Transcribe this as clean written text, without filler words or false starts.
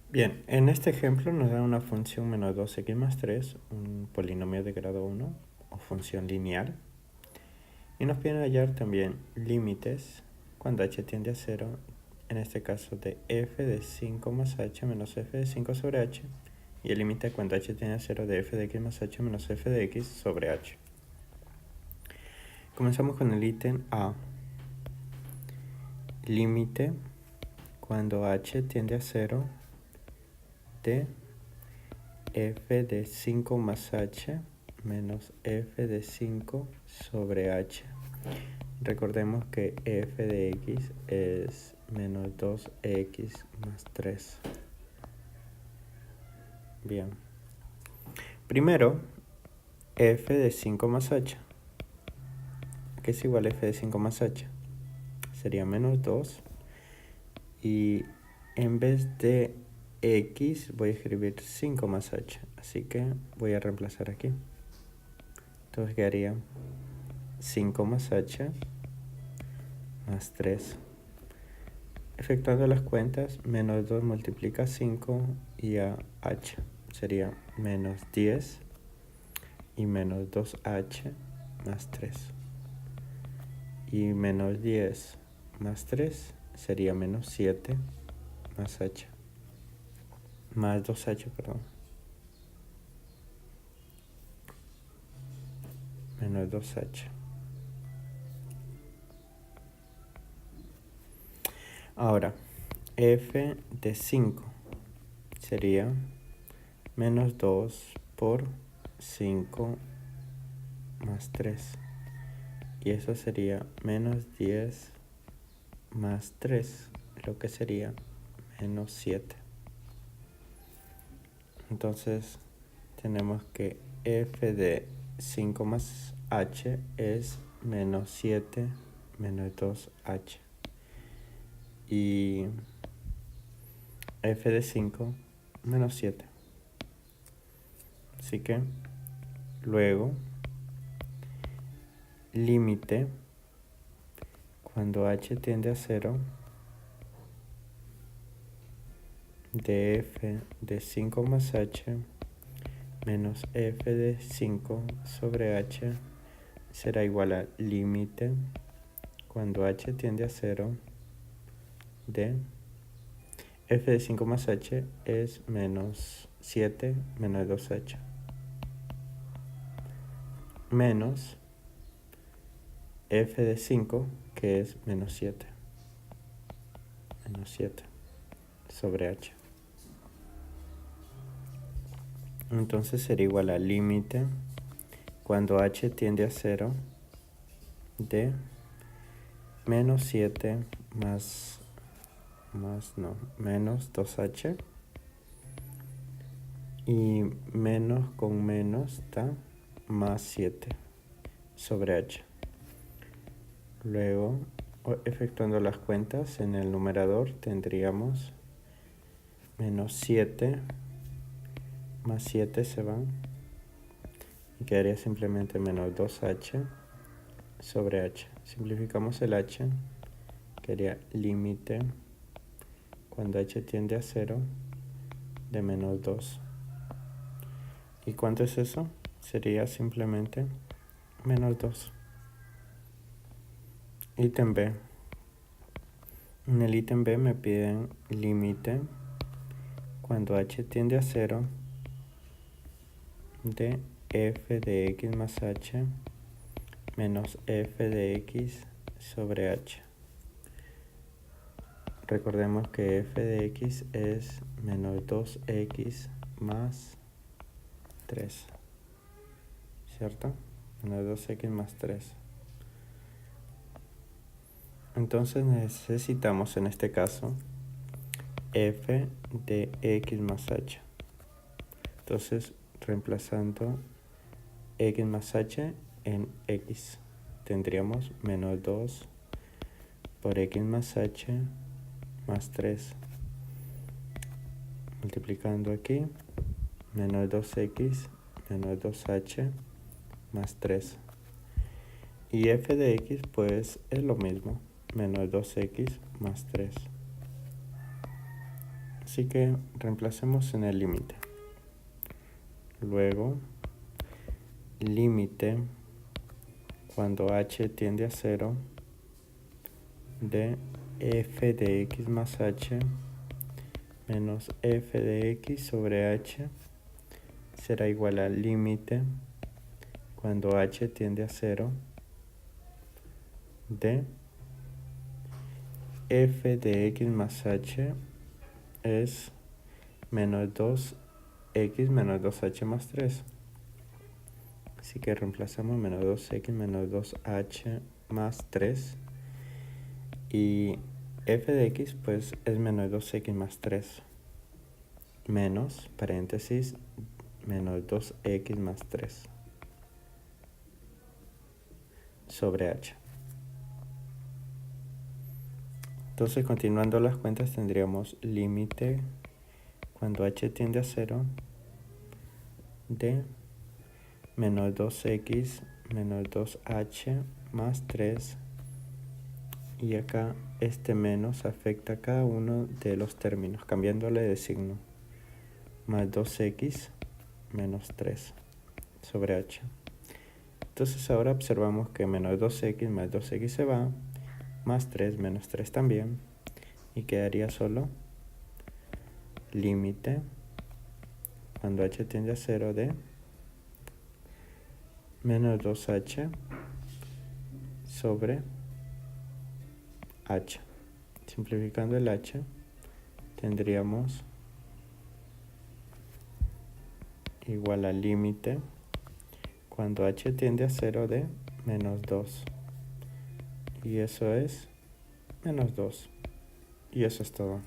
Bien, en este ejemplo nos da una función menos 2x más 3, un polinomio de grado 1 o función lineal. Y nos piden hallar también límites cuando h tiende a 0, en este caso de f de 5 más h menos f de 5 sobre h, y el límite cuando h tiende a 0 de f de x más h menos f de x sobre h. Comenzamos con el ítem A. Límite cuando h tiende a 0 de f de 5 más h menos f de 5 sobre h. Recordemos que f de x es menos 2x más 3. Bien. Primero, f de 5 más h. ¿Qué es igual a f de 5 más h? Sería menos 2. Y en vez de x voy a escribir 5 más h. Así que voy a reemplazar aquí. Entonces quedaría 5 más h más 3. Efectuando las cuentas, menos 2 multiplica 5 y a h sería menos 10 y menos 2h más 3. Y menos 10 más 3 sería menos 7 más h. Más 2h, perdón. Menos 2h. Ahora, f de 5 sería menos 2 por 5 más 3. Y eso sería menos 10 más 3, lo que sería menos 7. Entonces tenemos que f de 5 más h es menos 7 menos 2h. Y f de 5 menos 7. Así que luego límite cuando h tiende a 0 de f de 5 más h menos f de 5 sobre h será igual a límite cuando h tiende a 0 de f de 5 más h es menos 7 menos 2h menos f de 5 que es menos 7 sobre h. Entonces sería igual a límite cuando h tiende a 0 de menos 7 menos 2h y menos con menos da más 7 sobre h. Luego, efectuando las cuentas en el numerador tendríamos menos 7 más 7 se van y quedaría simplemente menos 2h sobre h. Simplificamos el h, quedaría límite cuando h tiende a 0 de menos 2. ¿Y cuánto es eso? Sería simplemente menos 2. Ítem B. En el ítem B me piden límite cuando h tiende a 0 de f de x más h menos f de x sobre h. Recordemos que f de x es menos 2x más 3, ¿cierto? Menos 2x más 3. Entonces necesitamos en este caso f de x más h. Entonces reemplazando x más h en x tendríamos menos 2 por x más h más 3. Multiplicando aquí, menos 2x menos 2h más 3. Y f de x pues es lo mismo, menos 2x más 3. Así que reemplacemos en el límite. Luego, límite cuando h tiende a 0 de f de x más h menos f de x sobre h será igual al límite cuando h tiende a 0 de f de x más h es menos 2x menos 2h más 3. Así que reemplazamos menos 2x menos 2h más 3. Y f de x pues es menos 2x más 3. Menos, paréntesis, menos 2x más 3. Sobre h. Entonces, continuando las cuentas, tendríamos límite cuando h tiende a 0 de menos 2x menos 2h más 3. Y acá este menos afecta a cada uno de los términos, cambiándole de signo. Más 2x menos 3 sobre h. Entonces ahora observamos que menos 2x más 2x se va, más 3 menos 3 también, y quedaría solo límite cuando h tiende a 0 de menos 2h sobre h. Simplificando el h, tendríamos igual al límite cuando h tiende a 0 de menos 2. Y eso es menos 2. Y eso es todo.